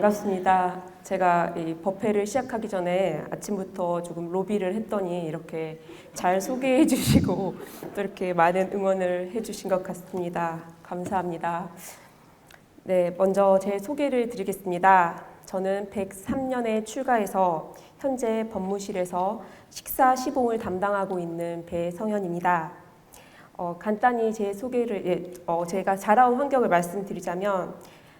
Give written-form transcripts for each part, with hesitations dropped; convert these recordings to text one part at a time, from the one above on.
반갑습니다. 제가 이 법회를 시작하기 전에 아침부터 조금 로비를 했더니 이렇게 잘 소개해 주시고 또 이렇게 많은 응원을 해 주신 것 같습니다. 감사합니다. 네, 먼저 제 소개를 드리겠습니다. 저는 103년에 출가해서 현재 법무실에서 식사 시봉을 담당하고 있는 배성현입니다. 간단히 제 소개를, 제가 자라온 환경을 말씀드리자면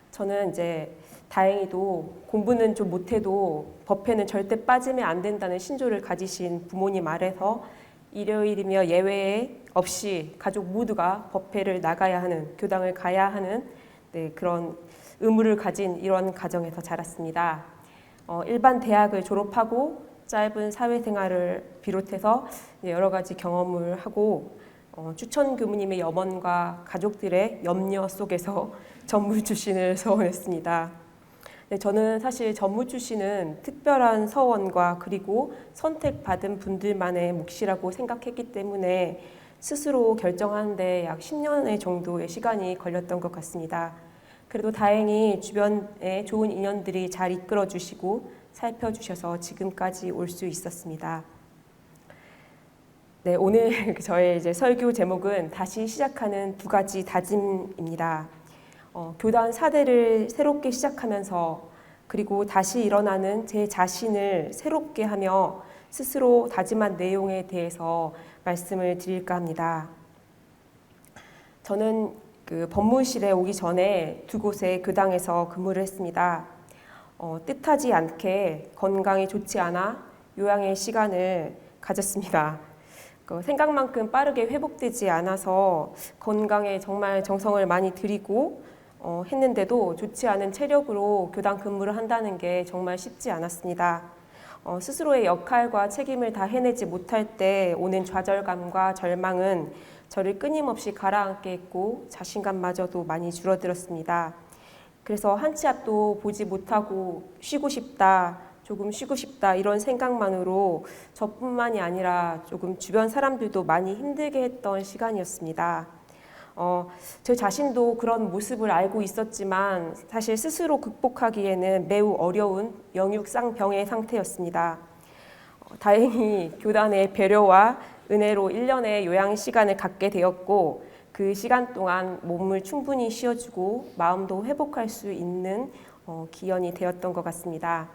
저는 이제 다행히도 공부는 좀 못해도 법회는 절대 빠지면 안 된다는 신조를 가지신 부모님 아래서 일요일이며 예외 없이 가족 모두가 법회를 나가야 하는, 교당을 가야 하는 그런 의무를 가진 이런 가정에서 자랐습니다. 일반 대학을 졸업하고 짧은 사회생활을 비롯해서 여러 가지 경험을 하고 추천 교무님의 염원과 가족들의 염려 속에서 전무 출신을 서원했습니다. 네, 저는 사실 전무 출신은 특별한 서원과 그리고 선택받은 분들만의 몫이라고 생각했기 때문에 스스로 결정하는데 약 10년의 정도의 시간이 걸렸던 것 같습니다. 그래도 다행히 주변에 좋은 인연들이 잘 이끌어 주시고 살펴주셔서 지금까지 올 수 있었습니다. 네, 오늘 저의 이제 설교 제목은 다시 시작하는 두 가지 다짐입니다. 교단 4대를 새롭게 시작하면서 그리고 다시 일어나는 제 자신을 새롭게 하며 스스로 다짐한 내용에 대해서 말씀을 드릴까 합니다. 저는 그 법무실에 오기 전에 두 곳의 교당에서 근무를 했습니다. 뜻하지 않게 건강이 좋지 않아 요양의 시간을 가졌습니다. 생각만큼 빠르게 회복되지 않아서 건강에 정말 정성을 많이 들이고 했는데도 좋지 않은 체력으로 교당 근무를 한다는 게 정말 쉽지 않았습니다. 스스로의 역할과 책임을 다 해내지 못할 때 오는 좌절감과 절망은 저를 끊임없이 가라앉게 했고 자신감마저도 많이 줄어들었습니다. 그래서 한 치 앞도 보지 못하고 쉬고 싶다, 조금 쉬고 싶다 이런 생각만으로 저뿐만이 아니라 조금 주변 사람들도 많이 힘들게 했던 시간이었습니다. 저 자신도 그런 모습을 알고 있었지만 사실 스스로 극복하기에는 매우 어려운 영육상병의 상태였습니다. 다행히 교단의 배려와 은혜로 1년의 요양 시간을 갖게 되었고 그 시간 동안 몸을 충분히 쉬어주고 마음도 회복할 수 있는 기연이 되었던 것 같습니다.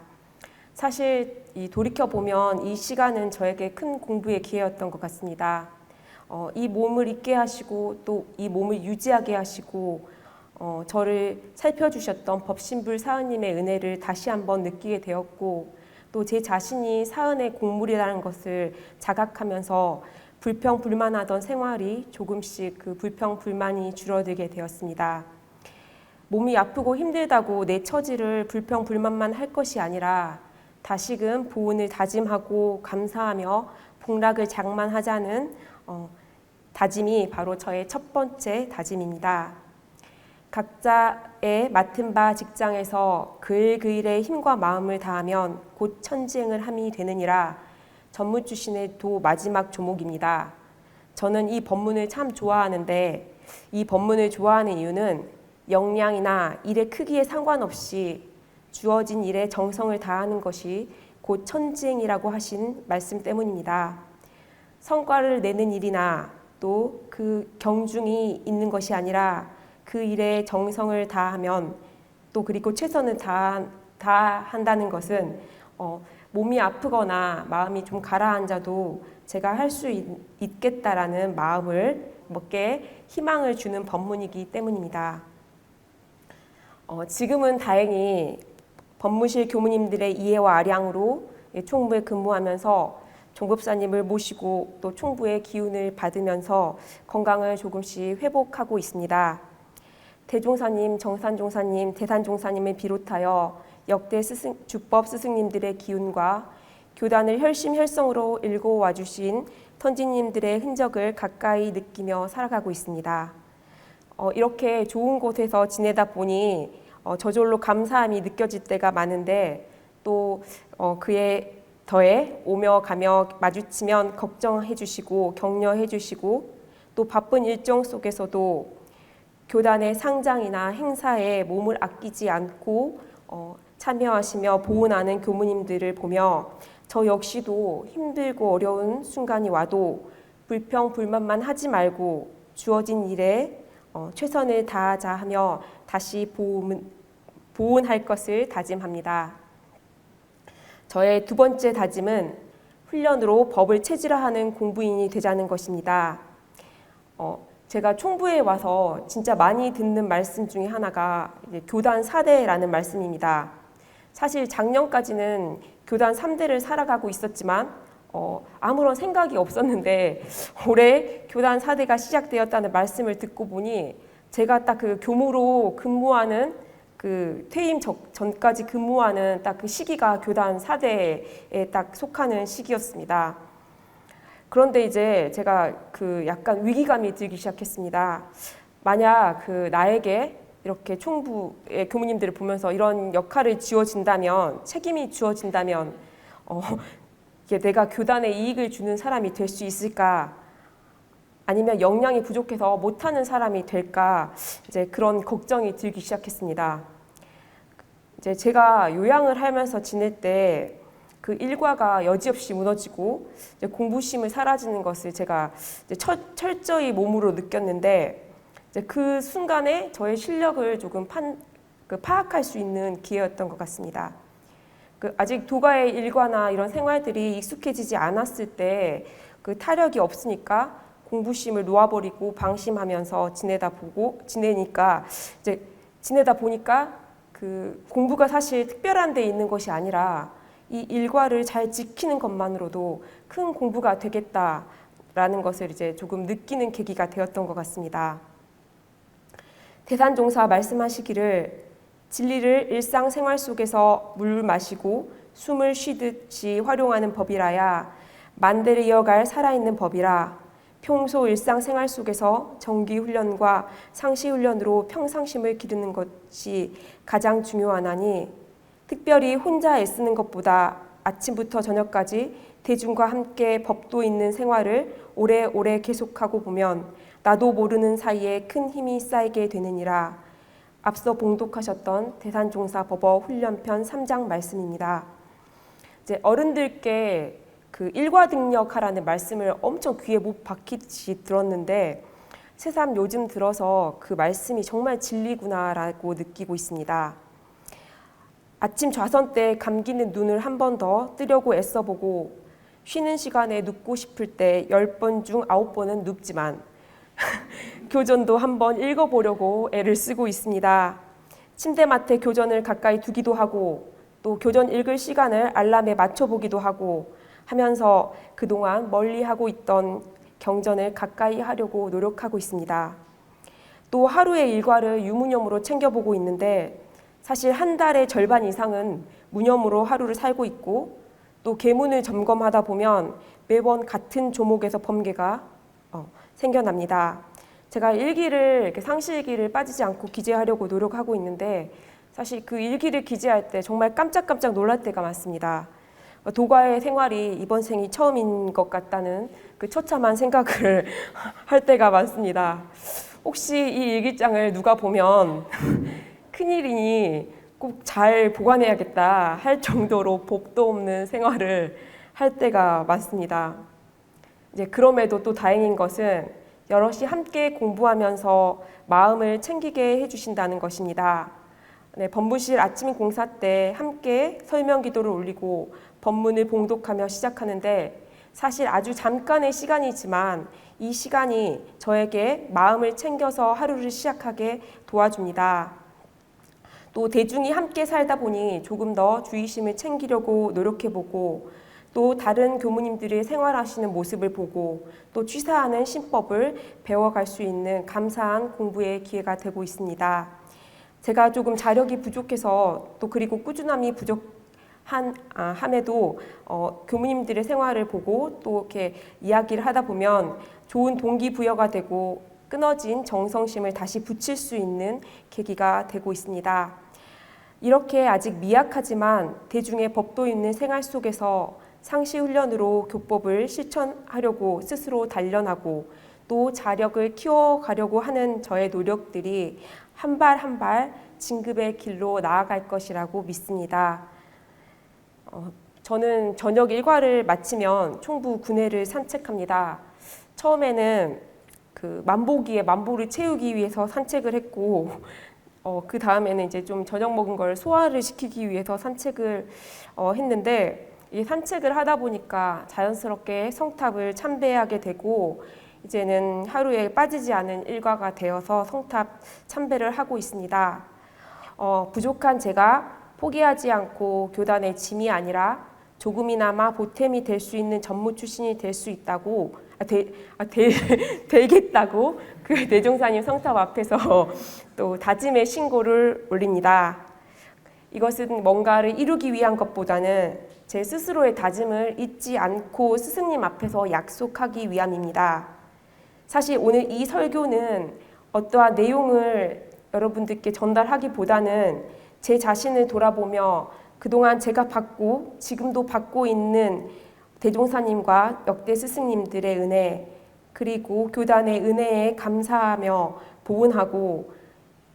사실 돌이켜보면 이 시간은 저에게 큰 공부의 기회였던 것 같습니다. 이 몸을 있게 하시고 또 이 몸을 유지하게 하시고 저를 살펴주셨던 법신불 사은님의 은혜를 다시 한번 느끼게 되었고 또 제 자신이 사은의 곡물이라는 것을 자각하면서 불평불만하던 생활이 조금씩 그 불평불만이 줄어들게 되었습니다. 몸이 아프고 힘들다고 내 처지를 불평불만만 할 것이 아니라 다시금 보은을 다짐하고 감사하며 복락을 장만하자는 다짐이 바로 저의 첫 번째 다짐입니다. 각자의 맡은 바 직장에서 그 일의 힘과 마음을 다하면 곧 천지행을 함이 되느니라 전무 출신의 도 마지막 조목입니다. 저는 이 법문을 참 좋아하는데 이 법문을 좋아하는 이유는 역량이나 일의 크기에 상관없이 주어진 일에 정성을 다하는 것이 곧 천지행이라고 하신 말씀 때문입니다. 성과를 내는 일이나 또 그 경중이 있는 것이 아니라 그 일에 정성을 다하면 또 그리고 최선을 다한다는 것은 몸이 아프거나 마음이 좀 가라앉아도 제가 할 수 있겠다라는 마음을 먹게 희망을 주는 법문이기 때문입니다. 지금은 다행히 법무실 교무님들의 이해와 아량으로 총부에 근무하면서 종법사님을 모시고 또 총부의 기운을 받으면서 건강을 조금씩 회복하고 있습니다. 대종사님, 정산종사님, 대산종사님을 비롯하여 역대 주법 스승님들의 기운과 교단을 혈심혈성으로 일궈와 주신 선지님들의 흔적을 가까이 느끼며 살아가고 있습니다. 이렇게 좋은 곳에서 지내다 보니 저절로 감사함이 느껴질 때가 많은데 또 그에 더해 오며 가며 마주치면 걱정해 주시고 격려해 주시고 또 바쁜 일정 속에서도 교단의 상장이나 행사에 몸을 아끼지 않고 참여하시며 보훈하는 교무님들을 보며 저 역시도 힘들고 어려운 순간이 와도 불평 불만만 하지 말고 주어진 일에 최선을 다하자 하며 다시 보훈할 것을 다짐합니다. 저의 두 번째 다짐은 훈련으로 법을 체질화하는 공부인이 되자는 것입니다. 제가 총부에 와서 진짜 많이 듣는 말씀 중에 하나가 이제 교단 4대라는 말씀입니다. 사실 작년까지는 교단 3대를 살아가고 있었지만 아무런 생각이 없었는데 올해 교단 4대가 시작되었다는 말씀을 듣고 보니 제가 딱 그 교무로 근무하는 그 퇴임 전까지 근무하는 딱 그 시기가 교단 4대에 딱 속하는 시기였습니다. 그런데 이제 제가 그 약간 위기감이 들기 시작했습니다. 만약 그 나에게 이렇게 총부의 교무님들을 보면서 이런 역할을 주어진다면, 책임이 주어진다면 이게 내가 교단에 이익을 주는 사람이 될 수 있을까? 아니면 역량이 부족해서 못하는 사람이 될까? 이제 그런 걱정이 들기 시작했습니다. 이제 제가 요양을 하면서 지낼 때 그 일과가 여지없이 무너지고 이제 공부심을 사라지는 것을 제가 이제 철저히 몸으로 느꼈는데 이제 그 순간에 저의 실력을 조금 파악할 수 있는 기회였던 것 같습니다. 아직 도가의 일과나 이런 생활들이 익숙해지지 않았을 때 그 타력이 없으니까 공부심을 놓아버리고 방심하면서 지내니까 이제 지내다 보니까 그 공부가 사실 특별한 데 있는 것이 아니라 이 일과를 잘 지키는 것만으로도 큰 공부가 되겠다라는 것을 이제 조금 느끼는 계기가 되었던 것 같습니다. 대산종사 말씀하시기를 진리를 일상생활 속에서 물 마시고 숨을 쉬듯이 활용하는 법이라야 만대를 이어갈 살아있는 법이라 평소 일상생활 속에서 정기훈련과 상시훈련으로 평상심을 기르는 것이 가장 중요하나니 특별히 혼자 애쓰는 것보다 아침부터 저녁까지 대중과 함께 법도 있는 생활을 오래오래 계속하고 보면 나도 모르는 사이에 큰 힘이 쌓이게 되느니라. 앞서 봉독하셨던 대산종사 법어 훈련편 3장 말씀입니다. 이제 어른들께 그 일과등력하라는 말씀을 엄청 귀에 못 박히듯이 들었는데 새삼 요즘 들어서 그 말씀이 정말 진리구나라고 느끼고 있습니다. 아침 좌선 때 감기는 눈을 한 번 더 뜨려고 애써보고 쉬는 시간에 눕고 싶을 때 10번 중 9번은 눕지만 교전도 한번 읽어보려고 애를 쓰고 있습니다. 침대맡에 교전을 가까이 두기도 하고 또 교전 읽을 시간을 알람에 맞춰보기도 하고 하면서 그동안 멀리하고 있던 경전을 가까이 하려고 노력하고 있습니다. 또 하루의 일과를 유무념으로 챙겨보고 있는데 사실 한 달의 절반 이상은 무념으로 하루를 살고 있고 또 계문을 점검하다 보면 매번 같은 조목에서 범계가 생겨납니다. 제가 일기를 이렇게 상시일기를 빠지지 않고 기재하려고 노력하고 있는데 사실 그 일기를 기재할 때 정말 깜짝깜짝 놀랄 때가 많습니다. 도가의 생활이 이번 생이 처음인 것 같다는 그 처참한 생각을 할 때가 많습니다. 혹시 이 일기장을 누가 보면 큰일이니 꼭 잘 보관해야겠다 할 정도로 법도 없는 생활을 할 때가 많습니다. 이제 그럼에도 또 다행인 것은 여럿이 함께 공부하면서 마음을 챙기게 해주신다는 것입니다. 네, 법무실 아침 공사 때 함께 설명 기도를 올리고 법문을 봉독하며 시작하는데 사실 아주 잠깐의 시간이지만 이 시간이 저에게 마음을 챙겨서 하루를 시작하게 도와줍니다. 또 대중이 함께 살다 보니 조금 더 주의심을 챙기려고 노력해보고 또 다른 교무님들이 생활하시는 모습을 보고 또 취사하는 신법을 배워갈 수 있는 감사한 공부의 기회가 되고 있습니다. 제가 조금 자력이 부족해서 또 그리고 꾸준함이 함에도 교무님들의 생활을 보고 또 이렇게 이야기를 하다 보면 좋은 동기부여가 되고 끊어진 정성심을 다시 붙일 수 있는 계기가 되고 있습니다. 이렇게 아직 미약하지만 대중의 법도 있는 생활 속에서 상시훈련으로 교법을 실천하려고 스스로 단련하고 또 자력을 키워가려고 하는 저의 노력들이 한 발 한 발 진급의 길로 나아갈 것이라고 믿습니다. 저는 저녁 일과를 마치면 총부 군회를 산책합니다. 처음에는 그 만보기에 만보를 채우기 위해서 산책을 했고, 그 다음에는 이제 좀 저녁 먹은 걸 소화를 시키기 위해서 산책을 했는데, 이 산책을 하다 보니까 자연스럽게 성탑을 참배하게 되고, 이제는 하루에 빠지지 않은 일과가 되어서 성탑 참배를 하고 있습니다. 부족한 제가 포기하지 않고 교단의 짐이 아니라 조금이나마 보탬이 될 수 있는 전무 출신이 될 수 있다고 되겠다고 그 대종사님 성탑 앞에서 또 다짐의 신고를 올립니다. 이것은 뭔가를 이루기 위한 것보다는 제 스스로의 다짐을 잊지 않고 스승님 앞에서 약속하기 위함입니다. 사실 오늘 이 설교는 어떠한 내용을 여러분들께 전달하기보다는 제 자신을 돌아보며 그동안 제가 받고 지금도 받고 있는 대종사님과 역대 스승님들의 은혜, 그리고 교단의 은혜에 감사하며 보은하고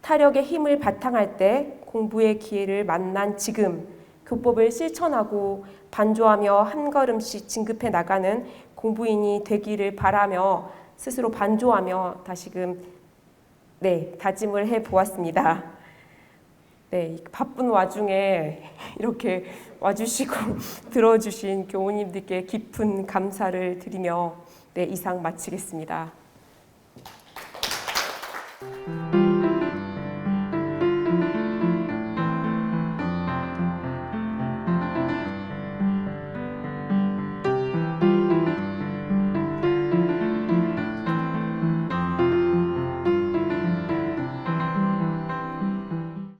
타력의 힘을 바탕할 때 공부의 기회를 만난 지금 교법을 실천하고 반조하며 한 걸음씩 진급해 나가는 공부인이 되기를 바라며 스스로 반조하며 다시금 다짐을 해 보았습니다. 바쁜 와중에 이렇게 와주시고 들어주신 교우님들께 깊은 감사를 드리며 이상 마치겠습니다.